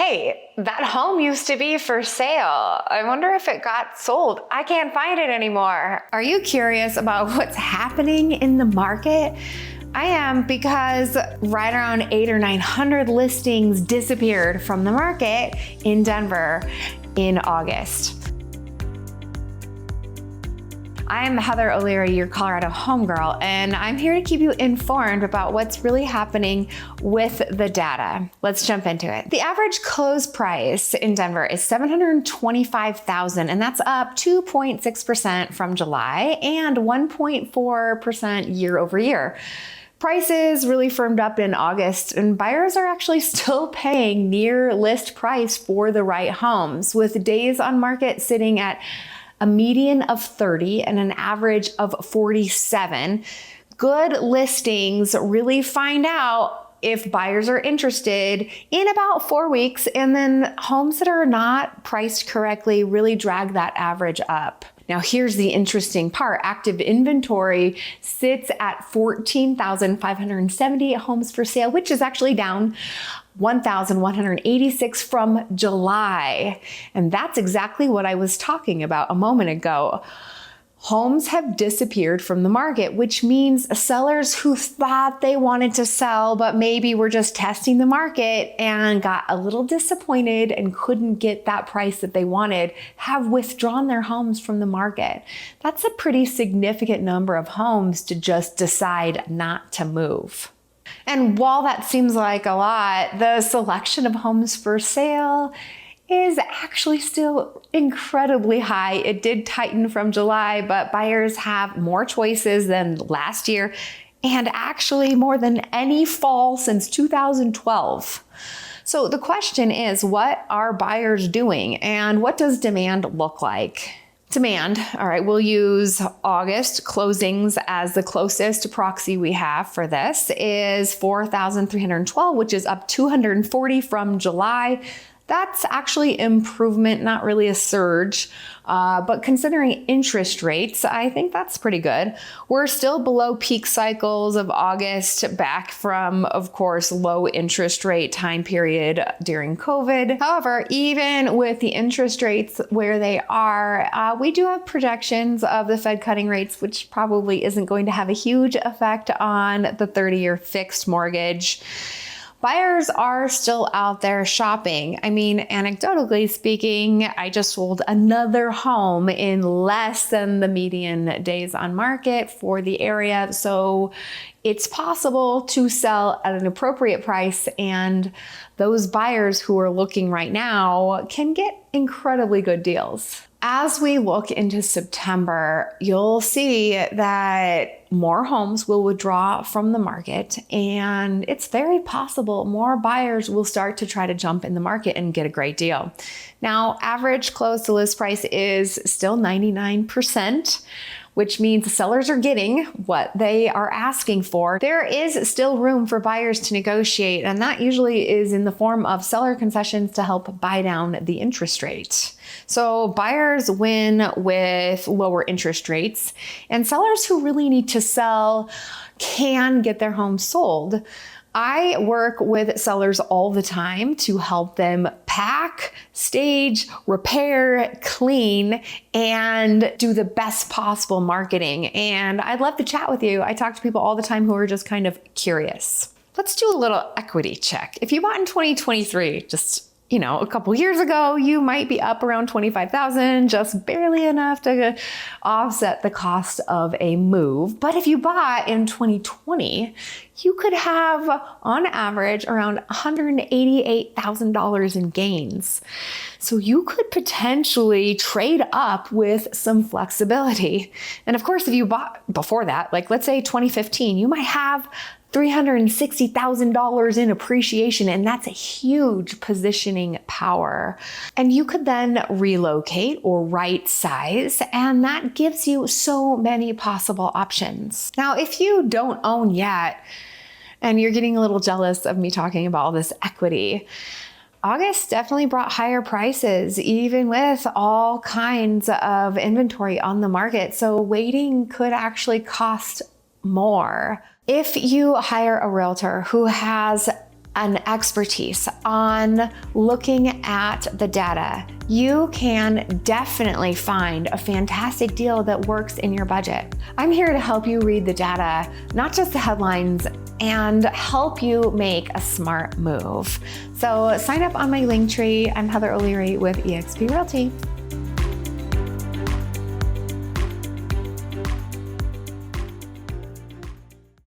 hey, that home used to be for sale. I wonder if it got sold. I can't find it anymore. Are you curious about what's happening in the market? I am, because right around 800 or 900 listings disappeared from the market in Denver in August. I'm Heather O'Leary, your Colorado homegirl, and I'm here to keep you informed about what's really happening with the data. Let's jump into it. The average close price in Denver is $725,000, and that's up 2.6% from July and 1.4% year over year. Prices really firmed up in August, and buyers are actually still paying near list price for the right homes, with days on market sitting at a median of 30 and an average of 47. Good listings really find out if buyers are interested in about 4 weeks, and then homes that are not priced correctly really drag that average up. Now, here's the interesting part. Active inventory sits at 14,570 homes for sale, which is actually down 1,186 from July. And that's exactly what I was talking about a moment ago. Homes have disappeared from the market, which means sellers who thought they wanted to sell, but maybe were just testing the market and got a little disappointed and couldn't get that price that they wanted, have withdrawn their homes from the market. That's a pretty significant number of homes to just decide not to move. And while that seems like a lot, the selection of homes for sale is actually still incredibly high. It did tighten from July, but buyers have more choices than last year, and actually more than any fall since 2012. So the question is, what are buyers doing, and what does demand look like? Demand, all right, we'll use August closings as the closest proxy we have for this, is 4,312, which is up 240 from July. That's actually improvement, not really a surge, but considering interest rates, I think that's pretty good. We're still below peak cycles of August, back from, of course, low interest rate time period during COVID. However, even with the interest rates where they are, we do have projections of the Fed cutting rates, which probably isn't going to have a huge effect on the 30-year fixed mortgage. Buyers are still out there shopping. I mean, anecdotally speaking, I just sold another home in less than the median days on market for the area. So it's possible to sell at an appropriate price, and those buyers who are looking right now can get incredibly good deals. As we look into September, you'll see that more homes will withdraw from the market, and it's very possible more buyers will start to try to jump in the market and get a great deal. Now, average close to list price is still 99%, which means sellers are getting what they are asking for. There is still room for buyers to negotiate, and that usually is in the form of seller concessions to help buy down the interest rate. So buyers win with lower interest rates, and sellers who really need to sell can get their home sold. I work with sellers all the time to help them pack, stage, repair, clean, and do the best possible marketing. And I'd love to chat with you. I talk to people all the time who are just kind of curious. Let's do a little equity check. If you bought in 2023, just a couple years ago, you might be up around $25,000, just barely enough to offset the cost of a move. But if you bought in 2020, you could have, on average, around $188,000 in gains. So you could potentially trade up with some flexibility. And of course, if you bought before that, like let's say 2015, you might have $360,000 in appreciation, and that's a huge positioning power. And you could then relocate or right size, and that gives you so many possible options. Now, if you don't own yet, and you're getting a little jealous of me talking about all this equity, August definitely brought higher prices, even with all kinds of inventory on the market. So waiting could actually cost more. If you hire a realtor who has an expertise on looking at the data, you can definitely find a fantastic deal that works in your budget. I'm here to help you read the data, not just the headlines, and help you make a smart move. So sign up on my Linktree. I'm Heather O'Leary with eXp Realty.